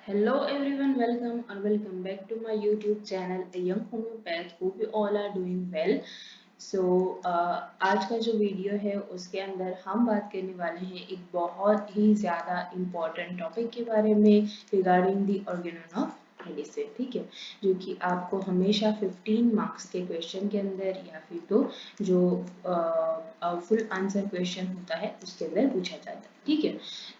Hello everyone, welcome or welcome back to my YouTube channel A Young Homeopath. Hope you all are doing well. आज का जो video है उसके अंदर हम बात करने वाले हैं एक बहुत ही ज़्यादा इम्पोर्टेंट टॉपिक के बारे में रिगार्डिंग द ऑर्गेनोन ऑफ मेडिसिन, ठीक है, जो कि आपको हमेशा 15 मार्क्स के क्वेश्चन के अंदर या फिर तो जो फुल आंसर क्वेश्चन होता है उसके अंदर पूछा जाता है, ठीक है।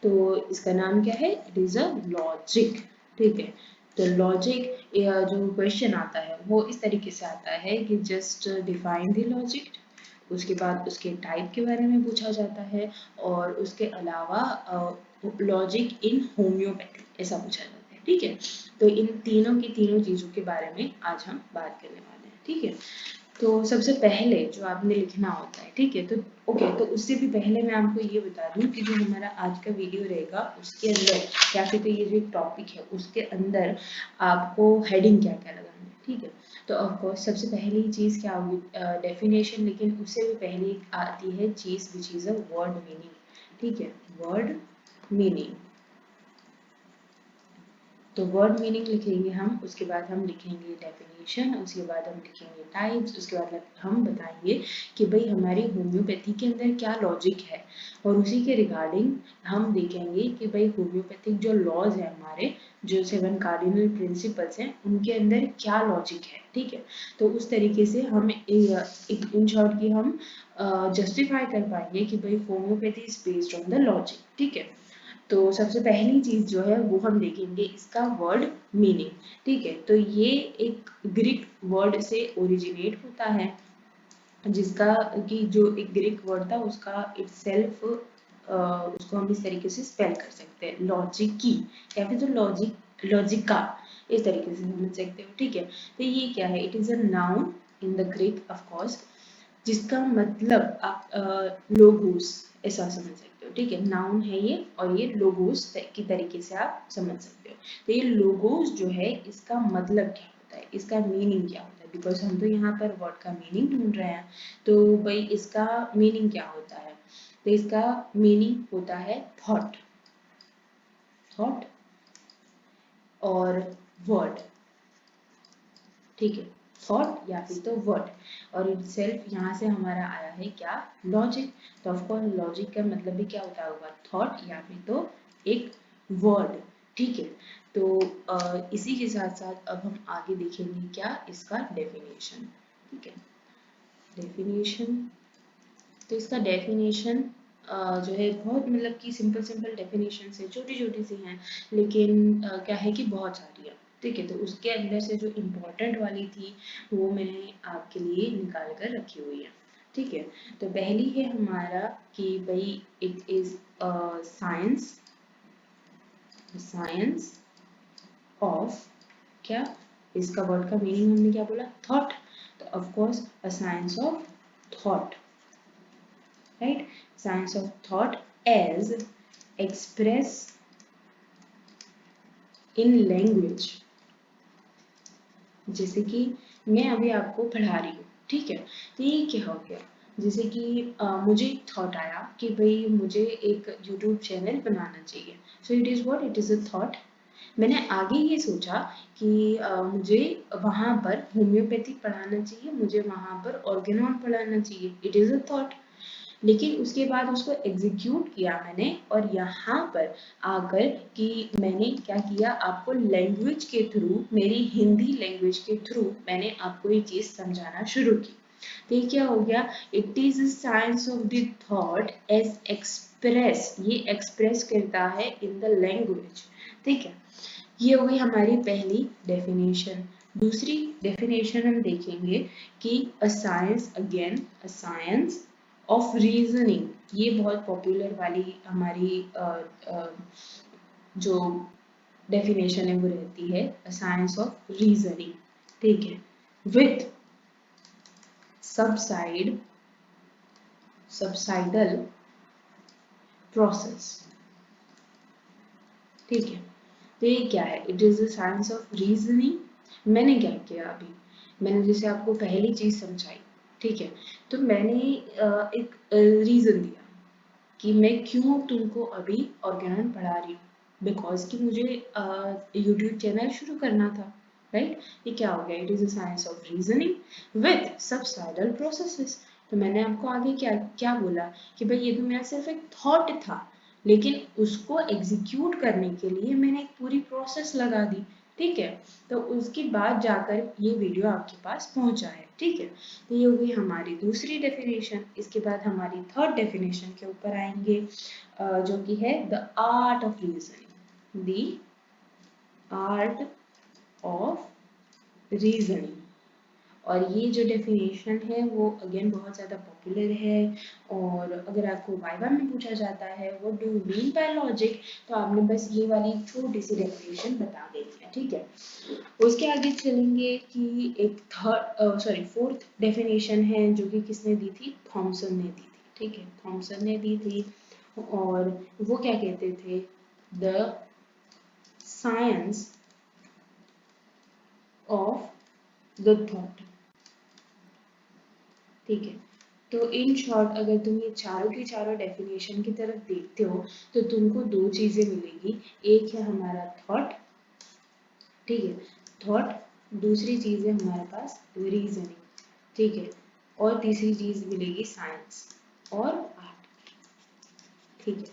तो इसका नाम क्या है? इट इज़ अ लॉजिक, ठीक है। तो लॉजिक जो क्वेश्चन आता है वो इस तरीके से आता है कि जस्ट डिफाइन द लॉजिक, उसके बाद उसके टाइप के बारे में पूछा जाता है और उसके अलावा लॉजिक इन होम्योपैथी ऐसा पूछा जाता है, ठीक है। तो इन तीनों की तीनों चीज़ों के बारे में आज हम बात करने वाले हैं, ठीक है। तो सबसे पहले जो आपने लिखना होता है, ठीक है, तो ओके, तो उससे भी पहले मैं आपको ये बता दूं कि जो हमारा आज का वीडियो रहेगा उसके अंदर या फिर तो ये जो टॉपिक है उसके अंदर आपको हेडिंग क्या क्या लगानी है, ठीक है। तो ऑफकोर्स सबसे पहली चीज़ क्या होगी? डेफिनेशन, लेकिन उससे भी पहले आती है चीज़ which is a word meaning, ठीक है, वर्ड मीनिंग। तो वर्ड मीनिंग लिखेंगे हम, उसके बाद हम लिखेंगे डेफिनेशन, उसके बाद हम लिखेंगे टाइप्स, उसके बाद हम बताएंगे कि भाई हमारी होम्योपैथी के अंदर क्या लॉजिक है, और उसी के रिगार्डिंग हम देखेंगे कि भाई होम्योपैथिक जो लॉज है हमारे, जो 7 कार्डिनल प्रिंसिपल्स हैं उनके अंदर क्या लॉजिक है, ठीक है। तो उस तरीके से हम एक इन शॉर्ट की हम जस्टिफाई कर पाएंगे कि भाई homeopathy is based on the logic, ठीक है। तो सबसे पहली चीज जो है वो हम देखेंगे इसका वर्ड मीनिंग, ठीक है। तो ये एक ग्रीक वर्ड से ओरिजिनेट होता है, जिसका कि जो एक ग्रीक वर्ड था उसका इटसेल्फ उसको हम इस तरीके से स्पेल कर सकते हैं लॉजिकी, या फिर तो लॉजिका, इस तरीके से समझ सकते हो, ठीक है। तो ये क्या है? It is a noun in the Greek of course, जिसका मतलब आप लोगोस ऐसा समझ सकते हो, ठीक है। नाउन है ये और ये लोगोस की तरीके से आप समझ सकते हो। तो ये लोगोस जो है इसका मतलब क्या होता है, इसका मीनिंग क्या होता है, बिकॉज हम तो यहाँ पर वर्ड का मीनिंग ढूंढ रहे हैं। तो भाई इसका मीनिंग क्या होता है? तो इसका मीनिंग होता है थॉट, थॉट और वर्ड, ठीक है, थॉट या फिर तो वर्ड, और इटसेल्फ यहाँ से हमारा आया है क्या? लॉजिक। तो ऑफकोर्स लॉजिक का मतलब भी क्या होता होगा? थॉट या फिर तो एक वर्ड, ठीक है। तो इसी के साथ साथ अब हम आगे देखेंगे क्या? इसका डेफिनेशन, ठीक है, डेफिनेशन। तो इसका डेफिनेशन जो है बहुत मतलब कि सिंपल सिंपल डेफिनेशन है, छोटी छोटी सी हैं, लेकिन क्या है कि बहुत सारी है, ठीक है। तो उसके अंदर से जो इम्पोर्टेंट वाली थी वो मैंने आपके लिए निकाल कर रखी हुई है, ठीक है। तो पहली है हमारा कि भाई it is science, science of क्या? इसका वर्ड का मीनिंग हमने क्या बोला? थॉट। तो of course a science of thought, right? Science of thought as expressed in language, जैसे कि मैं अभी आपको पढ़ा रही हूँ, ठीक है। तो ये क्या हो गया? जैसे कि मुझे एक थॉट आया कि भाई मुझे एक यूट्यूब चैनल बनाना चाहिए, so it is what? It is a thought. मैंने आगे ये सोचा कि मुझे वहाँ पर होम्योपैथिक पढ़ाना चाहिए, मुझे वहाँ पर ऑर्गेनॉन पढ़ाना चाहिए, इट इज़ अ थॉट। लेकिन उसके बाद उसको एग्जीक्यूट किया मैंने, और यहाँ पर आकर कि मैंने क्या किया, आपको लैंग्वेज के थ्रू, मेरी हिंदी लैंग्वेज के थ्रू मैंने आपको ये चीज़ समझाना शुरू की। तो ये क्या हो गया? It is science of the thought as express, ये एक्सप्रेस करता है इन द लैंग्वेज, ठीक है। ये हो गई हमारी पहली डेफिनेशन। दूसरी डेफिनेशन हम देखेंगे कि a science, again a science of reasoning, ये बहुत पॉपुलर वाली हमारी जो डेफिनेशन है वो रहती है साइंस ऑफ रीजनिंग, ठीक है, विथ सबसाइड सबसाइडल प्रोसेस, ठीक है। तो ये क्या है? It is the science of reasoning. मैंने क्या किया अभी? मैंने जैसे आपको पहली चीज समझाई, ठीक है। तो मैंने एक रीजन दिया कि मैं क्यों तुमको अभी ऑर्गेनॉन पढ़ा रही हूँ, बिकॉज कि मुझे यूट्यूब चैनल शुरू करना था, राइट। ये क्या हो गया, it is a science of reasoning with subsidiary processes. तो मैंने आपको आगे क्या क्या बोला कि भाई ये तो मेरा सिर्फ एक थॉट था, लेकिन उसको एग्जीक्यूट करने के लिए मैंने एक पूरी प्रोसेस लगा दी, ठीक है। तो उसके बाद जाकर ये वीडियो आपके पास पहुंचा है, ठीक है। तो ये हो गई हमारी दूसरी डेफिनेशन। इसके बाद हमारी थर्ड डेफिनेशन के ऊपर आएंगे, जो कि है the art of reasoning, the art of reasoning. और ये जो डेफिनेशन है वो अगेन बहुत ज़्यादा पॉपुलर है, और अगर आपको वाइवा में पूछा जाता है what do you mean by logic, तो आपने बस ये वाली छोटी सी डेफिनेशन बता देनी है, ठीक है। उसके आगे चलेंगे कि एक फोर्थ डेफिनेशन है जो कि किसने दी थी, थॉमसन ने दी थी, ठीक है, थॉमसन ने दी थी। और वो क्या कहते थे, the science of the thought, ठीक है। तो इन शॉर्ट अगर तुम ये चारों की चारों डेफिनेशन की तरफ देखते हो तो तुमको दो चीजें मिलेगी, एक है हमारा थॉट, ठीक है, थॉट, दूसरी चीज है हमारे पास रीजनिंग, ठीक है, और तीसरी चीज मिलेगी साइंस और आर्ट, ठीक है।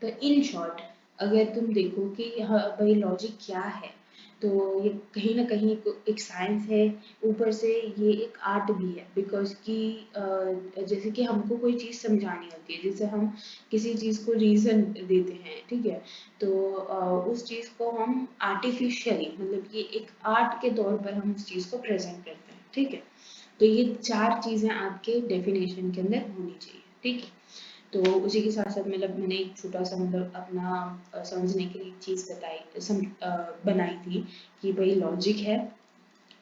तो इन शॉर्ट अगर तुम देखो कि हाँ भाई लॉजिक क्या है, तो ये कहीं ना कहीं एक साइंस है, ऊपर से ये एक आर्ट भी है, बिकॉज कि जैसे कि हमको कोई चीज़ समझानी होती है, जैसे हम किसी चीज़ को रीज़न देते हैं, ठीक है। तो उस चीज़ को हम आर्टिफिशियली मतलब कि एक आर्ट के तौर पर हम उस चीज़ को प्रेजेंट करते हैं, ठीक है। तो ये चार चीज़ें आपके डेफिनेशन के अंदर होनी चाहिए, ठीक है। तो उसी के साथ साथ मतलब मैंने एक छोटा सा मतलब अपना समझने के लिए चीज़ बनाई थी कि भाई लॉजिक है,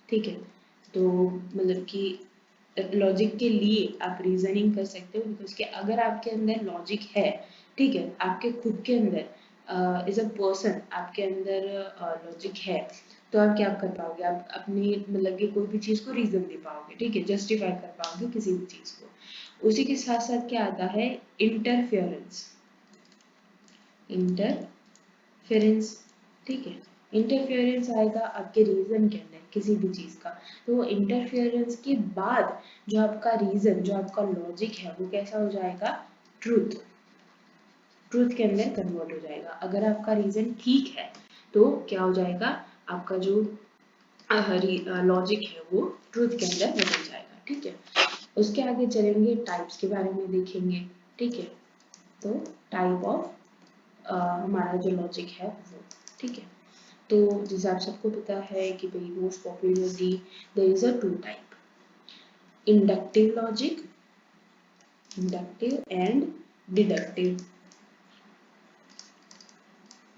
ठीक है। तो मतलब कि लॉजिक के लिए आप रीजनिंग कर सकते हो, बिकॉज कि अगर आपके अंदर लॉजिक है, ठीक है, आपके खुद के अंदर एज अ पर्सन आपके अंदर लॉजिक है, तो आप क्या कर पाओगे, आप अपनी मतलब कि कोई भी चीज़ को रीजन दे पाओगे, ठीक है, जस्टिफाई कर पाओगे किसी भी चीज़ को। उसी के साथ साथ क्या आता है, इंटरफेरेंस, इंटरफेरेंस, ठीक है। इंटरफेरेंस आएगा आपके रीजन के अंदर किसी भी चीज़ का, तो वो इंटरफेरेंस के बाद जो आपका रीजन, जो आपका लॉजिक है, वो कैसा हो जाएगा, ट्रूथ, ट्रूथ के अंदर कन्वर्ट हो जाएगा। अगर आपका रीजन ठीक है तो क्या हो जाएगा, आपका जो लॉजिक है वो ट्रूथ के अंदर बदल जाएगा, ठीक है। उसके आगे चलेंगे, टाइप्स के बारे में देखेंगे, ठीक है। तो टाइप ऑफ हमारा जो लॉजिक है वो, ठीक है। तो जैसे आप सबको पता है कि भाई most popularly there is a two type, inductive logic, inductive and deductive.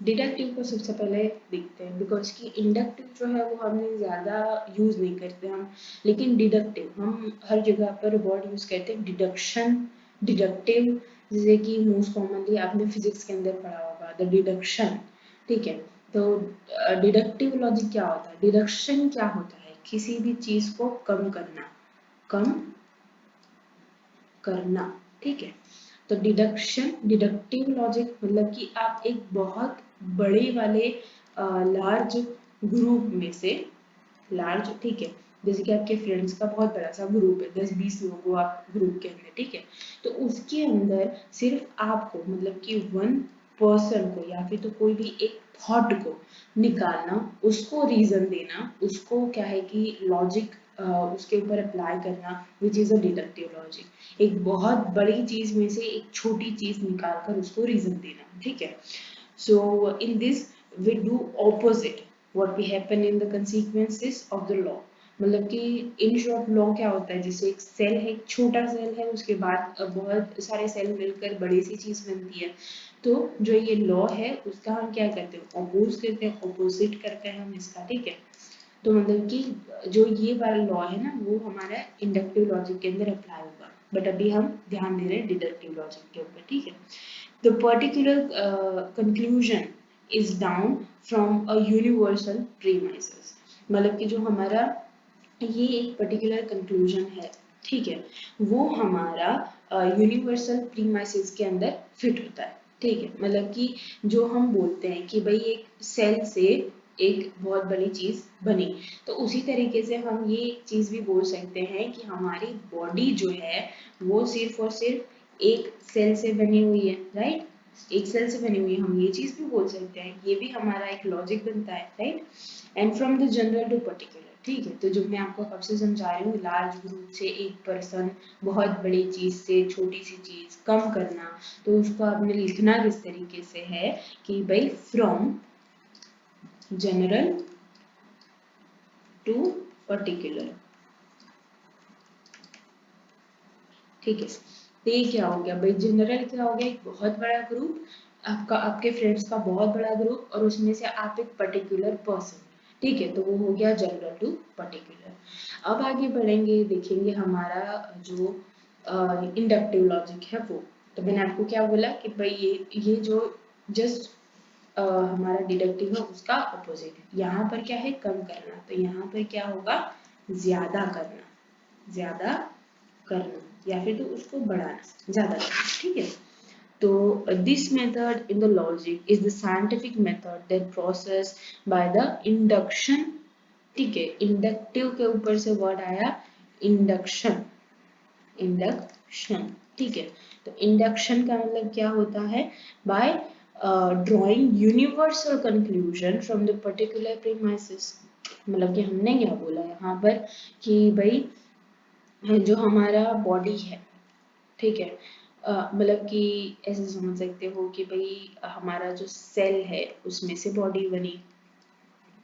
Deductive को सबसे पहले देखते हैं, बिकॉज कि इंडक्टिव जो है वो हमने ज़्यादा यूज़ नहीं करते हम, लेकिन डिडक्टिव हम हर जगह पर वर्ड यूज़ करते हैं, डिडक्शन, डिडक्टिव। जैसे कि मोस्ट कॉमनली आपने फिजिक्स के अंदर पढ़ा होगा द डिडक्शन, ठीक है। तो डिडक्टिव लॉजिक क्या होता है, डिडक्शन क्या होता है, किसी भी चीज़ को कम करना, कम करना, ठीक है। तो डिडक्शन, डिडक्टिव लॉजिक मतलब कि आप एक बहुत बड़े वाले लार्ज ग्रुप में से, लार्ज, ठीक है, जैसे कि आपके फ्रेंड्स का बहुत बड़ा सा ग्रुप है, 10-20 लोग हो आप ग्रुप के अंदर, ठीक है। तो उसके अंदर सिर्फ आपको मतलब कि वन पर्सन को या फिर तो कोई भी एक थॉट को निकालना, उसको रीजन देना, उसको क्या है कि लॉजिक उसके ऊपर अप्लाई करना, which is a deductive logic. एक बहुत बड़ी चीज में से एक छोटी चीज निकाल कर उसको रीजन देना, ठीक है। So in this we do opposite what we happen in the consequences of the law। मतलब कि इन शॉर्ट लॉ क्या होता है, जैसे एक सेल है, एक छोटा सेल है, उसके बाद बहुत सारे सेल मिलकर बड़ी सी चीज बनती है। तो जो ये लॉ है उसका हम क्या करते हैं, अपोज करते हैं, ऑपोजिट करते हैं हम इसका, ठीक है। तो मतलब कि जो ये वाला लॉ है ना वो हमारा इंडक्टिव लॉजिक के अंदर अप्लाई होगा, बट अभी हम ध्यान दे रहे हैं डिडक्टिव लॉजिक के ऊपर, ठीक है। The particular conclusion is down from a universal premises। मतलब कि जो हमारा ये एक पर्टिकुलर कंक्लूजन है, ठीक है, वो हमारा यूनिवर्सल प्रीमाइसेस के अंदर फिट होता है, ठीक है, मतलब कि जो हम बोलते हैं कि भाई एक सेल से एक बहुत बड़ी चीज बनी, तो उसी तरीके से हम ये एक चीज भी बोल सकते हैं कि हमारी बॉडी जो है वो सिर्फ और सिर्फ एक सेल से बनी हुई है, राइट। एक सेल से बनी हुई है, हम ये चीज भी बोल सकते हैं, ये भी हमारा एक लॉजिक बनता है, right. And from the general to particular, ठीक है। तो जो मैं आपको कब से समझा रही हूँ, लार्ज ग्रुप से एक पर्सन, बहुत बड़ी चीज से छोटी सी चीज कम करना, तो उसको आपने लिखना किस तरीके से है कि भाई फ्रॉम जनरल टू पर्टिकुलर, ठीक है। तो ये क्या हो गया भाई, जनरल क्या हो गया, एक बहुत बड़ा ग्रुप, आपका आपके फ्रेंड्स का बहुत बड़ा ग्रुप, और उसमें से आप एक पर्टिकुलर पर्सन, ठीक है। तो वो हो गया जनरल टू पर्टिकुलर। अब आगे बढ़ेंगे, देखेंगे हमारा जो इंडक्टिव लॉजिक है वो। तो मैंने आपको क्या बोला कि भाई ये जो जस्ट हमारा डिडक्टिव है उसका अपोजिट है। यहाँ पर क्या है, कम करना, तो यहाँ पर क्या होगा, ज्यादा करना, ज्यादा करना, या फिर तो उसको बढ़ाना, ज्यादा करना, ठीक है। तो this method in the logic is the scientific method that process by the induction, ठीक है। इंडक्टिव के ऊपर से वर्ड आया इंडक्शन, इंडक्शन, ठीक है। तो इंडक्शन का मतलब क्या होता है, by drawing universal conclusion from the particular premises. मतलब कि हमने क्या बोला यहाँ पर कि भाई जो हमारा बॉडी है, ठीक है, मतलब कि ऐसे समझ सकते हो कि भाई हमारा जो सेल है उसमें से बॉडी बनी,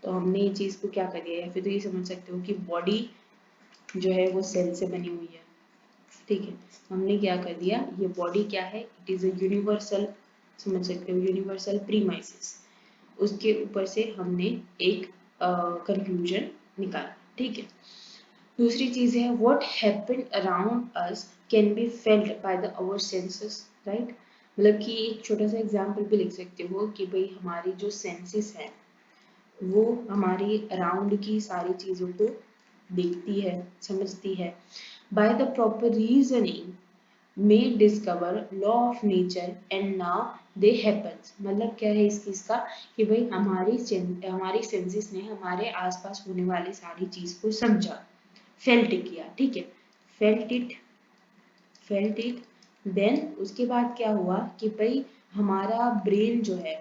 तो हमने ये चीज को क्या कर दिया, या फिर तो ये समझ सकते हो कि बॉडी जो है वो सेल से बनी हुई है, ठीक है। हमने क्या कर दिया, ये बॉडी क्या है, इट इज अ यूनिवर्सल, समझ सकते हो यूनिवर्सल प्रीमाइसेस, उसके ऊपर से हमने एक कंक्लूजन निकाला, ठीक है। दूसरी चीज है what happen around us can be felt by the our senses, right. मतलब कि एक छोटा सा एग्जांपल भी लिख सकते हो कि भाई हमारी जो सेंसेस है वो हमारी अराउंड की सारी चीजों को देखती है, समझती है। By the proper reasoning may discover law of nature and now they happens। मतलब क्या है इस चीज का कि भाई हमारी सेंसेस ने हमारे आसपास होने वाली सारी चीज को समझा, फेल्ट किया, ठीक है। Felt it, felt it, then उसके बाद क्या हुआ कि भाई हमारा ब्रेन जो है,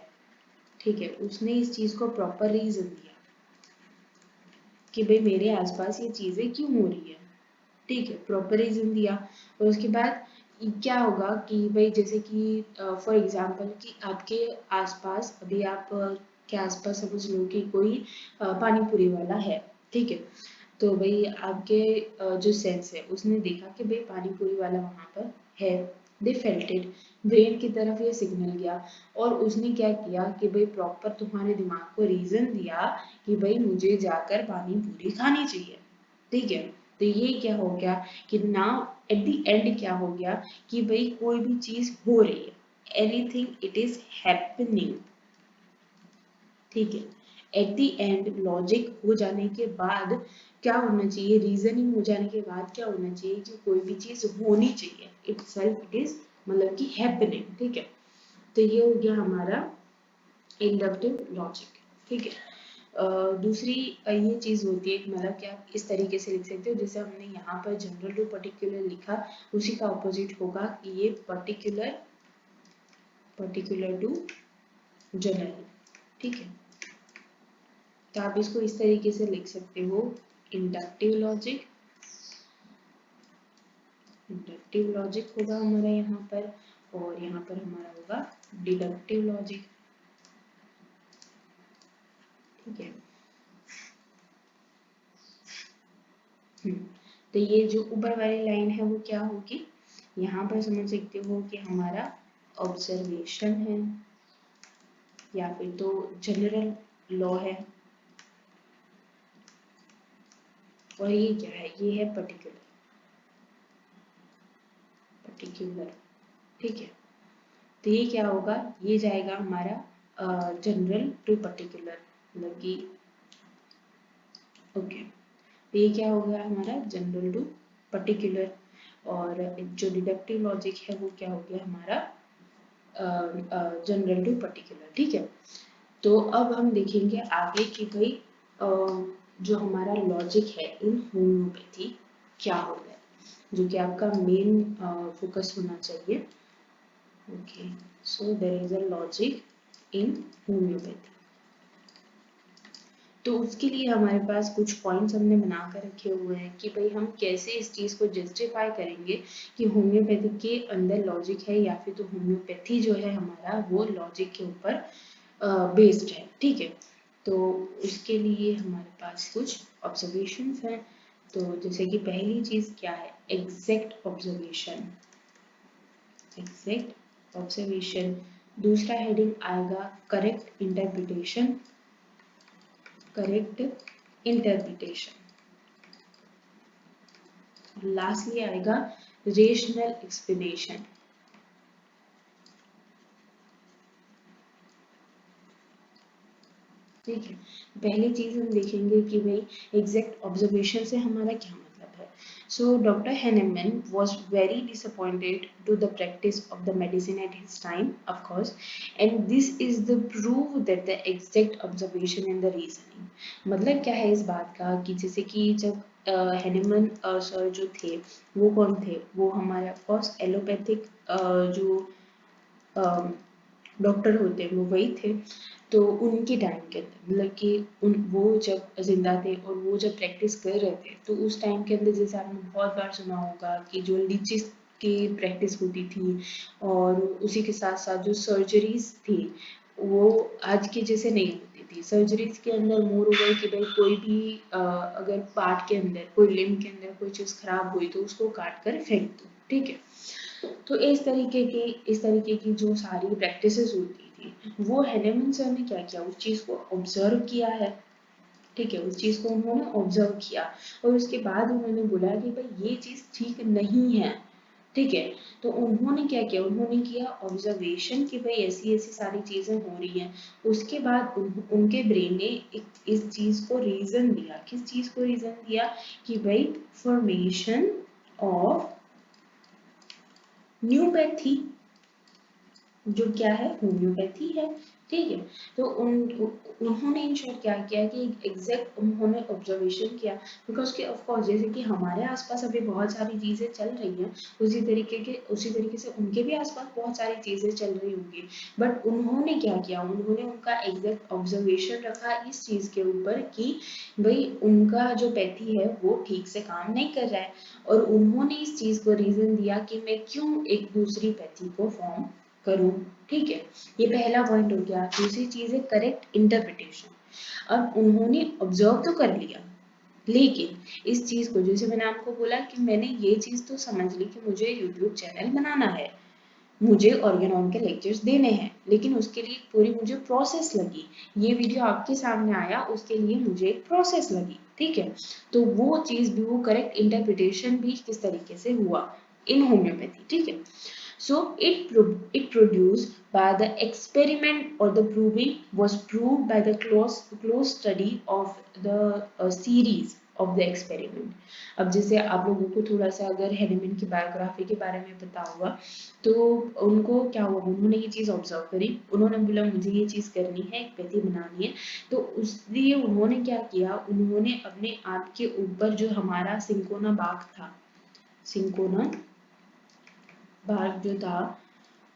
ठीक है, उसने इस चीज को प्रॉपर रीजन दिया कि भाई मेरे आसपास ये चीजें क्यों हो रही है, ठीक है, प्रॉपर रीजन दिया। और उसके बाद क्या होगा कि भाई जैसे कि फॉर एग्जांपल कि आपके आसपास अभी आप के आसपास समझ लो कि कोई पानी पूरी वाला है, ठीक है। तो भाई आपके जो सेंस है उसने देखा कि भाई पानी पूरी वाला वहां पर है, दे फेल्ट इट, ब्रेन की तरफ ये सिग्नल गया, और उसने क्या किया कि भाई प्रॉपर तुम्हारे दिमाग को रीजन दिया कि भाई मुझे जाकर पानी पूरी खानी चाहिए, ठीक है। तो ये क्या हो गया कि नाउ एट द एंड क्या हो गया कि भाई कोई भी चीज हो रही है, एनीथिंग इट इज हैपनिंग, ठीक है। एट द एंड लॉजिक हो जाने के बाद क्या होना चाहिए, रीजनिंग हो जाने के बाद क्या होना चाहिए कि कोई भी चीज होनी चाहिए, इट सेल्फ इट इज, मतलब कि हैपनिंग, ठीक है। तो ये हो गया हमारा इंडक्टिव लॉजिक, ठीक है। दूसरी ये चीज होती है मतलब कि आप इस तरीके से लिख सकते हो, जैसे हमने यहाँ पर जनरल टू पर्टिकुलर लिखा, उसी का ऑपोजिट होगा कि ये पर्टिकुलर, पर्टिकुलर टू जनरल, ठीक है। तो आप इसको इस तरीके से लिख सकते हो, इंडक्टिव लॉजिक, इंडक्टिव लॉजिक होगा हमारा यहाँ पर, और यहाँ पर हमारा होगा डिडक्टिव लॉजिक, ठीक है। तो ये जो ऊपर वाली लाइन है वो क्या होगी, यहाँ पर समझ सकते हो कि हमारा ऑब्जर्वेशन है, या फिर तो जनरल लॉ है, और ये क्या है, ये है पर्टिकुलर, पर्टिकुलर, ठीक है। तो ये क्या होगा, ये जाएगा हमारा जनरल टू पर्टिकुलर, मतलब कि ओके। तो ये क्या हो गया हमारा जनरल टू पर्टिकुलर, और जो डिडक्टिव लॉजिक है वो क्या हो गया हमारा जनरल टू पर्टिकुलर, ठीक है। तो अब हम देखेंगे आगे कि भाई जो हमारा लॉजिक है इन होम्योपैथी क्या होता है, जो कि आपका मेन फोकस होना चाहिए। Okay, so there is a logic in homoeopathy. तो उसके लिए हमारे पास कुछ पॉइंट्स हमने बना कर रखे हुए हैं कि भाई हम कैसे इस चीज़ को जस्टिफाई करेंगे कि होम्योपैथी के अंदर लॉजिक है, या फिर तो होम्योपैथी जो है हमारा वो लॉजिक के ऊपर बेस्ड है, ठीक है। तो उसके लिए हमारे पास कुछ ऑब्जर्वेशंस हैं। तो जैसे कि पहली चीज़ क्या है, एग्जैक्ट ऑब्जर्वेशन, एग्जैक्ट ऑब्जर्वेशन। दूसरा हेडिंग आएगा correct interpretation, correct interpretation. Lastly आएगा रेशनल एक्सप्लेनेशन। ठीक है, पहली चीज हम देखेंगे कि भाई एग्जैक्ट ऑब्जर्वेशन से हमारा क्या मतलब है। So doctor Hahnemann was very disappointed to the practice of the medicine at his time, of course, and this is the proof that the exact observation and the reasoning। मतलब क्या है इस बात का कि जैसे कि जब हैनेमन सर जो थे वो कौन थे, वो हमारे ऑफकोर्स एलोपैथिक जो डॉक्टर होते हैं वो वही थे। तो उनके टाइम के अंदर मतलब कि उन वो जब जिंदा थे और वो जब प्रैक्टिस कर रहे थे, तो उस टाइम के अंदर जैसे आपने बहुत बार सुना होगा कि जो लीचेस की प्रैक्टिस होती थी, और उसी के साथ साथ जो सर्जरीज थी वो आज के जैसे नहीं होती थी। सर्जरीज के अंदर मोर ओवर कि भाई कोई भी अगर पार्ट के अंदर, कोई लिम्ब के अंदर कोई चीज़ खराब हुई तो उसको काट कर फेंक दो, ठीक है। तो इस तरीके की जो सारी प्रैक्टिसेस होती थी, वो हैनेमन सर ने क्या किया, उस चीज़ को ऑब्जर्व किया है, ठीक है। उस चीज़ को उन्होंने ऑब्जर्व किया और उसके बाद उन्होंने बोला कि भाई ये चीज़ ठीक नहीं है, ठीक है। तो उन्होंने क्या किया, उन्होंने किया ऑब्जर्वेशन कि भाई ऐसी ऐसी सारी चीज़ें हो रही हैं। उसके बाद उनके ब्रेन ने इस चीज़ को रीज़न दिया। किस चीज़ को रीज़न दिया कि भाई फॉर्मेशन ऑफ न्यूपैथी, जो क्या है, होम्योपैथी है, ठीक है। तो उन्होंने इन शॉर्ट क्या किया कि एग्जैक्ट उन्होंने ऑब्जर्वेशन किया, बिकॉज कि ऑफ कोर्स जैसे कि हमारे आसपास अभी बहुत सारी चीज़ें चल रही हैं, उसी तरीके से उनके भी आसपास बहुत सारी चीज़ें चल रही होंगी। बट उन्होंने क्या किया, उन्होंने उनका एग्जैक्ट ऑब्जर्वेशन रखा इस चीज़ के ऊपर कि भाई उनका जो पैथी है वो ठीक से काम नहीं कर रहा है, और उन्होंने इस चीज़ को रीज़न दिया कि मैं क्यों एक दूसरी पैथी को फॉर्म करूं, ठीक है। ये पहला पॉइंट हो गया। दूसरी चीज है करेक्ट इंटरप्रिटेशन। अब उन्होंने ऑब्जर्व तो कर लिया, लेकिन इस चीज को, जैसे मैंने आपको बोला कि मैंने ये चीज तो समझ ली कि मुझे यूट्यूब चैनल बनाना है, मुझे ऑर्गेनॉन के लेक्चर्स देने हैं, लेकिन उसके लिए पूरी मुझे प्रोसेस लगी। ये वीडियो आपके सामने आया, उसके लिए मुझे एक प्रोसेस लगी, ठीक है। तो वो चीज भी, वो करेक्ट इंटरप्रिटेशन भी किस तरीके से हुआ इन होम्योपैथी, ठीक है। So it produced by the experiment, or the proving was proved by the close study of the series of the experiment। अब जैसे आप लोगों को थोड़ा सा अगर हैनेमैन की बायोग्राफी के बारे में पता होगा, तो उनको क्या हुआ, उन्होंने ये चीज़ ऑब्जर्व करी, उन्होंने बोला मुझे ये चीज़ करनी है, एक पैथी बनानी है। तो उसलिए उन्होंने क्या किया, उन्होंने अपने आप के ऊपर जो हमारा सिंकोना बाग था, सिंकोना बाग जो था,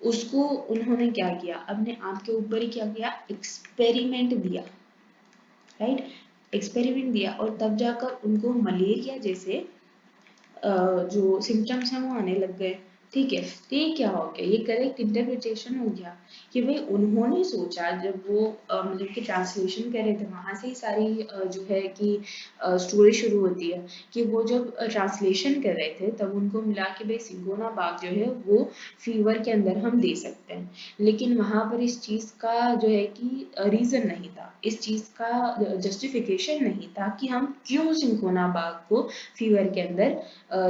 उसको उन्होंने क्या किया, अपने आप के ऊपर ही क्या किया, एक्सपेरिमेंट दिया, राइट। एक्सपेरिमेंट दिया और तब जाकर उनको मलेरिया जैसे जो सिम्टम्स हैं वो आने लग गए, ठीक है। तो ये क्या हो गया, ये करेक्ट इंटरप्रिटेशन हो गया कि भाई उन्होंने सोचा, जब वो मतलब कि ट्रांसलेशन कर रहे थे, वहां से ही सारी जो है कि स्टोरी शुरू होती है कि वो जब ट्रांसलेशन कर रहे थे तब उनको मिला कि भाई सिंगोना बाग जो है वो फीवर के अंदर हम दे सकते हैं, लेकिन वहां पर इस चीज का जो है कि रीजन नहीं था, इस चीज का जस्टिफिकेशन नहीं था कि हम क्यों सिंकोना बाग को फीवर के अंदर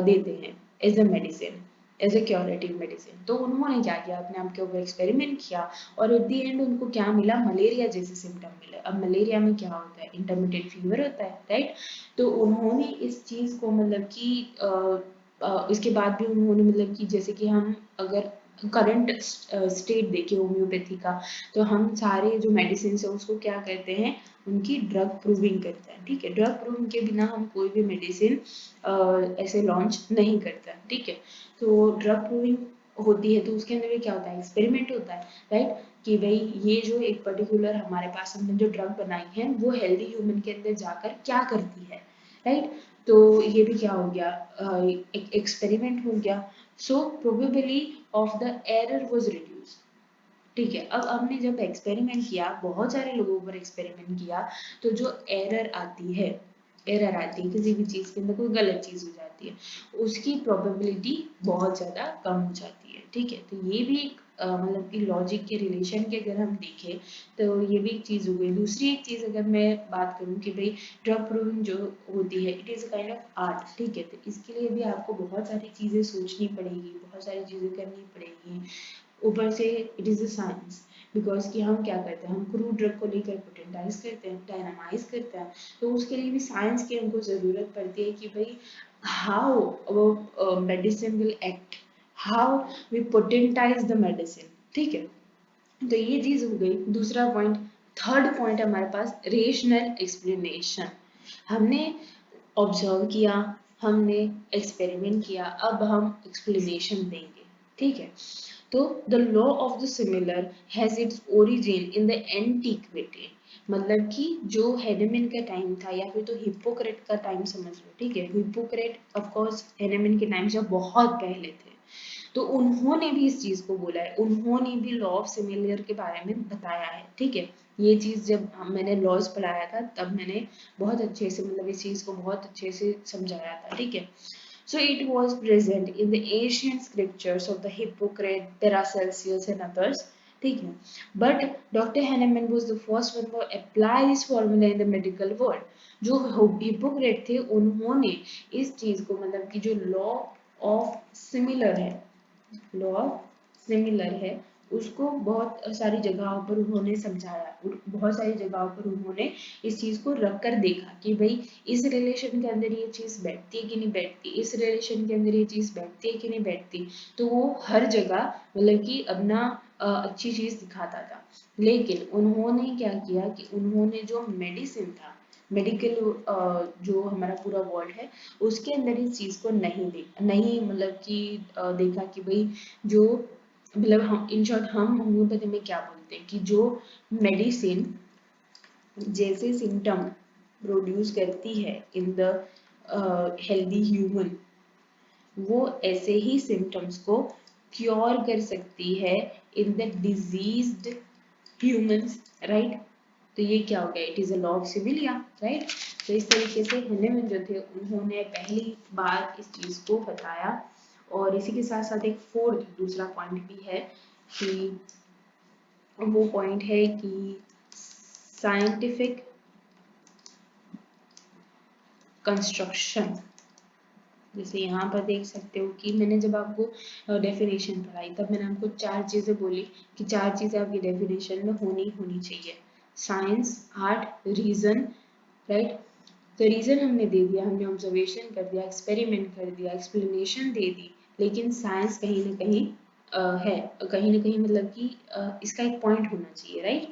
देते हैं as a medicine, as a curative medicine. तो उन्होंने क्या किया, अपने आप के ऊपर एक्सपेरिमेंट किया और एट दी एंड उनको क्या मिला, मलेरिया जैसे सिम्टम मिले। अब मलेरिया में क्या होता है, इंटरमिटेंट फीवर होता है, राइट। तो उन्होंने इस चीज को मतलब कि इसके बाद भी उन्होंने मतलब कि जैसे कि हम अगर करंट स्टेट देखें होम्योपैथी का, तो हम सारे जो मेडिसिन है उसको क्या करते हैं, उनकी ड्रग प्रूविंग करते हैं, ठीक है। ड्रग प्रूविंग के बिना हम कोई भी मेडिसिन ऐसे लॉन्च नहीं करते हैं, ठीक है। तो ड्रग प्रूविंग होती है तो उसके अंदर भी क्या होता है, एक्सपेरिमेंट होता है, राइट, कि भाई ये जो एक पर्टिकुलर हमारे पास हमने जो ड्रग बनाई है वो हेल्दी ह्यूमन के अंदर जाकर क्या करती है, राइट। तो ये भी क्या हो गया, एक एक्सपेरिमेंट हो गया। So probably of the error was reduce, ठीक है। अब हमने जब एक्सपेरिमेंट किया, बहुत सारे लोगों पर एक्सपेरिमेंट किया, तो जो एरर आती है किसी भी चीज़ के अंदर, कोई गलत चीज़ हो जाती है, उसकी प्रोबेबिलिटी बहुत ज़्यादा कम हो जाती है, ठीक है। तो ये भी एक मतलब कि लॉजिक के रिलेशन के अगर हम देखें तो ये भी एक चीज़ हो गई। दूसरी एक चीज़ अगर मैं बात करूँ कि भाई ड्रग प्रूविंग जो होती है, it is a kind of art, ठीक है। तो इसके लिए भी आपको बहुत सारी चीज़ें सोचनी पड़ेगी, बहुत सारी चीज़ें करनी पड़ेगी। ऊपर से it is a science, because कि हम क्या करते हैं, हम क्रूड ड्रग को लेकर पोटेंटाइज करते हैं, डायनामाइज करते हैं, तो उसके लिए भी साइंस की हमको ज़रूरत पड़ती है कि भाई how medicine will act, how we potentize the medicine, ठीक है। तो ये चीज़ हो गई दूसरा पॉइंट। थर्ड पॉइंट हमारे पास रेशनल एक्सप्लेनेशन। हमने ऑब्जर्व किया, हमने एक्सपेरिमेंट किया, अब हम एक्सप्लेनेशन देंगे, ठीक है। तो the law of the similar has its origin in the antiquity, मतलब कि जो हेनेमिन का टाइम था या फिर तो हिप्पोक्रेट का टाइम समझ लो, ठीक है। हिप्पोक्रेट ऑफ कोर्स हेनेमिन के टाइम से बहुत पहले थे, तो उन्होंने भी इस चीज को बोला है, उन्होंने भी लॉ ऑफ सिमिलर के बारे में बताया है, ठीक है। ये चीज जब मैंने लॉज पढ़ाया था तब मैंने बहुत अच्छे से मतलब इस चीज को बहुत अच्छे से समझाया था, ठीक है। So it was present in the ancient scriptures of the Hippocrates, Paracelsus and others. ठीक है, but Dr. Hahnemann was the first one to apply this formula in the medical world. जो हिपोक्रेट थे उन्होंने इस चीज को मतलब कि जो लॉ ऑफ सिमिलर है, लॉ ऑफ सिमिलर है, उसको बहुत सारी जगहों पर उन्होंने समझाया, बहुत सारी जगहों पर उन्होंने इस चीज को रख कर देखा कि भाई इस रिलेशन के अंदर ये चीज बैठती है कि नहीं बैठती, इस रिलेशन के अंदर ये चीज बैठती है कि नहीं बैठती। तो वो हर जगह मतलब कि अपना अच्छी चीज दिखाता था, लेकिन उन्होंने क्या किया कि उन्होंने जो मेडिसिन था, मेडिकल जो हमारा पूरा वर्ल्ड है, उसके अंदर इस चीज को नहीं मतलब कि देखा कि भाई जो मतलब हम इन शॉर्ट हम होम्योपैथी में क्या बोलते हैं कि जो मेडिसिन जैसे सिम्टम प्रोड्यूस करती है इन द हेल्दी ह्यूमन, वो ऐसे ही सिम्टम्स को क्योर कर सकती है in the diseased humans, right. तो ये क्या हो गया, it is a law of similia, right. तो इस तरीके से हेनेमन जो थे उन्होंने पहली बार इस चीज को बताया। और इसी के साथ साथ एक फोर्थ दूसरा पॉइंट भी है कि वो पॉइंट है कि साइंटिफिक कंस्ट्रक्शन। जैसे यहाँ पर देख सकते हो कि मैंने जब आपको डेफिनेशन पढ़ाई तब मैंने आपको चार चीजें बोली कि चार चीजें आपकी डेफिनेशन में होनी चाहिए, साइंस, आर्ट, रीजन, राइट। तो रीजन हमने दे दिया, हमने ऑब्जर्वेशन कर दिया, एक्सपेरिमेंट कर दिया, एक्सप्लेनेशन दे दी, लेकिन साइंस कहीं ना कहीं है, कहीं ना कहीं मतलब कि इसका एक पॉइंट होना चाहिए, राइट।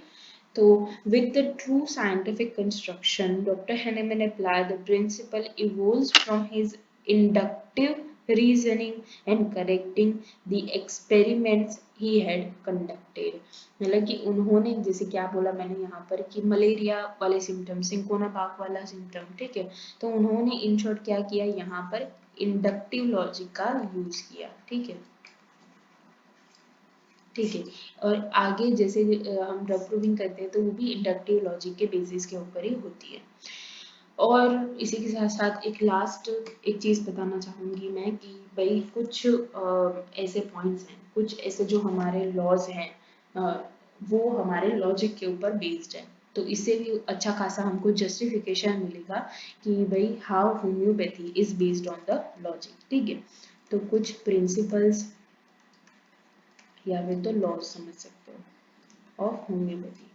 तो with the true scientific construction, Dr. Hahnemann applied the principle evolves from his inductive reasoning and correcting the experiments he had conducted। मतलब कि उन्होंने जैसे क्या बोला मैंने यहाँ पर कि मलेरिया वाले सिम्टम, सिंकोना पाक वाला सिम्टम, ठीक है। तो उन्होंने इन शॉर्ट क्या किया, यहाँ पर इंडक्टिव लॉजिक का यूज किया, ठीक है, ठीक है। और आगे जैसे हम ड्रग प्रूविंग करते हैं तो वो भी इंडक्टिव लॉजिक के बेसिस के ऊपर ही होती है। और इसी के साथ साथ एक लास्ट एक चीज़ बताना चाहूँगी मैं कि भाई कुछ ऐसे पॉइंट्स हैं, कुछ ऐसे जो हमारे लॉज हैं, वो हमारे लॉजिक के ऊपर बेस्ड है। तो इससे भी अच्छा खासा हमको जस्टिफिकेशन मिलेगा कि भाई how homeopathy is based on the logic, ठीक है। तो कुछ प्रिंसिपल्स या फिर तो लॉज समझ सकते हो ऑफ होम्योपैथी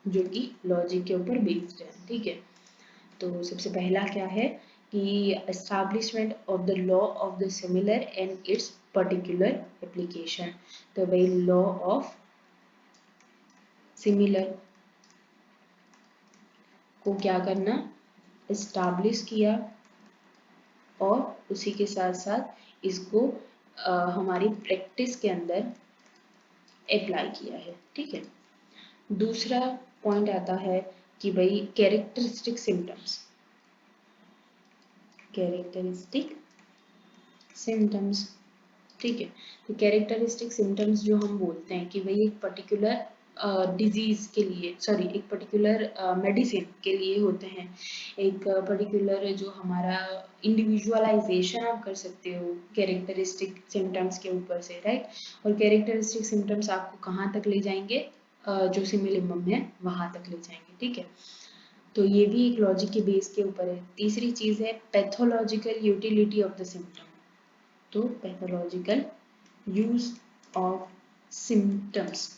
जो कि लॉजिक के ऊपर बेस्ड है, ठीक है। तो सबसे पहला क्या है कि establishment of the law of the similar and it's particular application. तो भाई लॉ ऑफ सिमिलर को क्या करना, एस्टैब्लिश किया और उसी के साथ साथ इसको हमारी प्रैक्टिस के अंदर अप्लाई किया है। ठीक है, दूसरा पॉइंट आता है कि भाई कैरेक्टरिस्टिक सिम्टम्स, कैरेक्टरिस्टिक सिम्टम्स। ठीक है, तो कैरेक्टरिस्टिक सिम्टम्स जो हम बोलते हैं कि भाई एक पर्टिकुलर डिजीज के लिए, सॉरी एक पर्टिकुलर मेडिसिन के लिए होते हैं, एक पर्टिकुलर जो हमारा इंडिविजुअलाइजेशन आप कर सकते हो कैरेक्टरिस्टिक सिम्टम्स के ऊपर से, राइट। और कैरेक्टरिस्टिक सिम्टम्स आपको कहाँ तक ले जाएंगे, जो सिमिलिमम है वहां तक ले जाएंगे। ठीक है, तो ये भी एक लॉजिक के बेस के ऊपर है। तीसरी चीज है pathological utility of the symptom. तो पैथोलॉजिकल यूज ऑफ सिम्टम्स,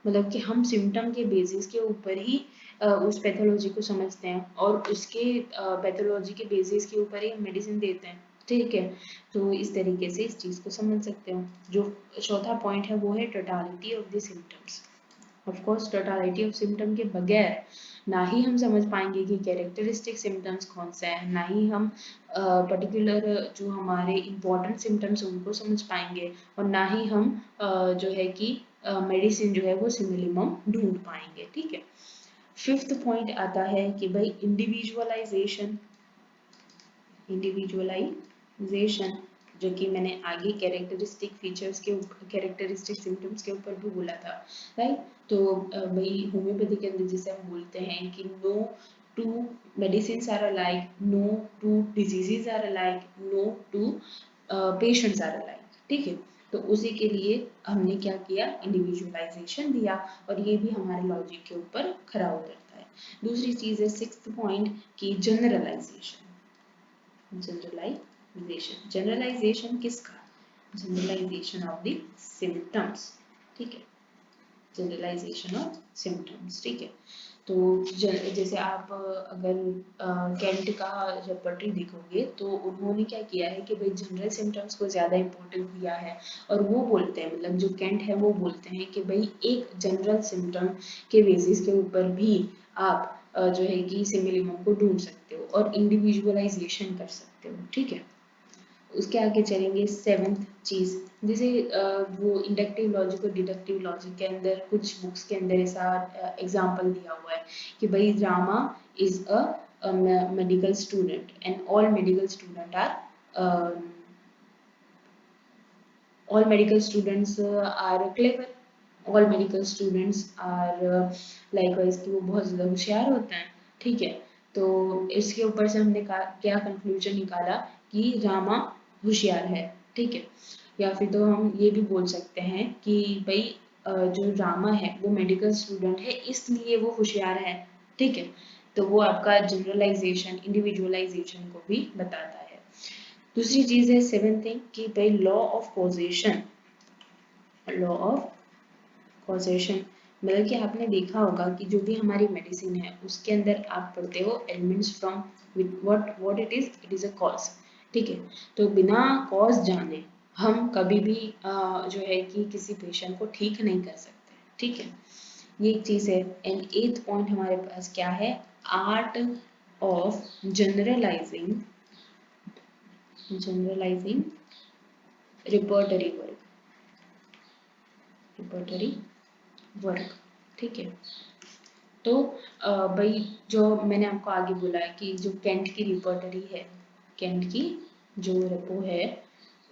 मतलब कि हम सिम्टम के बेसिस के ऊपर ही उस पैथोलॉजी को समझते हैं और उसके पैथोलॉजी के बेसिस के ऊपर ही हम मेडिसिन देते हैं। ठीक है, तो इस तरीके से इस चीज़ को समझ सकते हो। जो चौथा पॉइंट है वो है totality of the symptoms. Of course totality of symptom के बगैर ना ही हम समझ पाएंगे कि कैरेक्टरिस्टिक सिम्टम्स कौन से हैं, ना ही हम पर्टिकुलर जो हमारे इम्पोर्टेंट सिम्टम्स उनको समझ पाएंगे, और ना ही हम जो है कि मेडिसिन जो है वो सिमिलिमम ढूंढ पाएंगे। ठीक है, फिफ्थ पॉइंट आता है कि भाई इंडिविजुअलाइजेशन, इंडिविजुअलाइजेशन जो कि मैंने आगे कैरेक्टरिस्टिक फीचर्स के ऊपर, कैरेक्टरिस्टिक सिम्टम्स के ऊपर भी बोला था, राइट। तो भाई होम्योपैथी के अंदर जैसे हम बोलते हैं कि no two medicine are alike, no two diseases are alike, no two patients are alike. ठीक है, तो उसी के लिए हमने क्या किया, इंडिविजुअलाइजेशन दिया, और ये भी हमारे लॉजिक के ऊपर खरा उतरता है। दूसरी चीज है सिक्स्थ पॉइंट की जनरलाइजेशन। जनरलाइजेशन, जनरलाइजेशन किसका, जनरलाइजेशन ऑफ द सिम्टम्स। ठीक है, जनरलाइजेशन ऑफ सिम्टम्स। ठीक है, तो जैसे आप अगर कैंट का रेपर्टरी देखोगे तो उन्होंने क्या किया है कि भाई जनरल सिम्टम्स को ज़्यादा इम्पोर्टेंस दिया है, और वो बोलते हैं, मतलब जो कैंट है वो बोलते हैं कि भाई एक जनरल सिम्टम के बेसिस के ऊपर भी आप जो है कि सिमिलिमम को ढूंढ सकते हो और इंडिविजुअलाइजेशन कर सकते हो। ठीक है, उसके आगे चलेंगे सेवेंथ चीज, जैसे वो इंडक्टिव लॉजिक और डिडक्टिव लॉजिक के अंदर कुछ बुक्स के अंदर ऐसा एग्जांपल दिया हुआ है कि भाई Rama is a medical student and all medical student are all medical students are clever, all medical students are likewise कि वो बहुत ज़्यादा होशियार होते हैं। ठीक है, तो इसके ऊपर से हमने क्या कंक्लूजन निकाला कि रामा होशियार है। ठीक है, या फिर तो हम ये भी बोल सकते हैं कि भाई जो रामा है वो मेडिकल स्टूडेंट है इसलिए वो होशियार है। ठीक है, तो वो आपका जनरलाइजेशन, इंडिविजुअलाइजेशन को भी बताता है। दूसरी चीज है सेवन थिंग कि भाई law of causation, law of causation मतलब कि आपने देखा होगा कि जो भी हमारी मेडिसिन है उसके अंदर आप पढ़ते हो elements from what it is a cause. ठीक है, तो बिना कॉज जाने हम कभी भी जो है कि किसी पेशेंट को ठीक नहीं कर सकते। ठीक है, ये एक चीज है। एंड एथ पॉइंट हमारे पास क्या है, art of generalizing, generalizing repertory work, repertory work. ठीक है, तो भाई जो मैंने आपको आगे बोला है कि जो कैंट की रिपर्टरी है, कैंट की जो रेपो है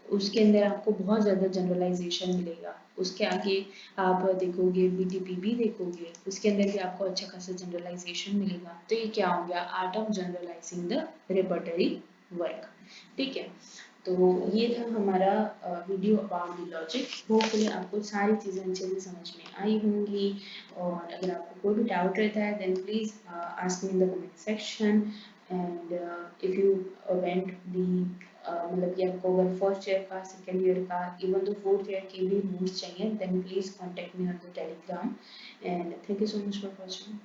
उसके अंदर आपको बहुत ज़्यादा जनरलाइजेशन मिलेगा। उसके आगे आप देखोगे बीटीपीबी देखोगे उसके अंदर भी आपको अच्छा खासा जनरलाइजेशन मिलेगा। तो ये क्या हो गया, art of generalizing the repertory work. ठीक है, तो ये था हमारा video about the logic. Hopefully आपको सारी चीज़ें अच्छे से समझ में आई होंगी, और अगर आपको कोई भी डाउट रहता है then please ask me in the comment section. And if you want the मतलब कि आपको अगर फर्स्ट ईयर का, सेकेंड ईयर का, इवन तो फोर्थ ईयर के भी नोट्स चाहिए then please contact me on the Telegram. And thank you so much for watching.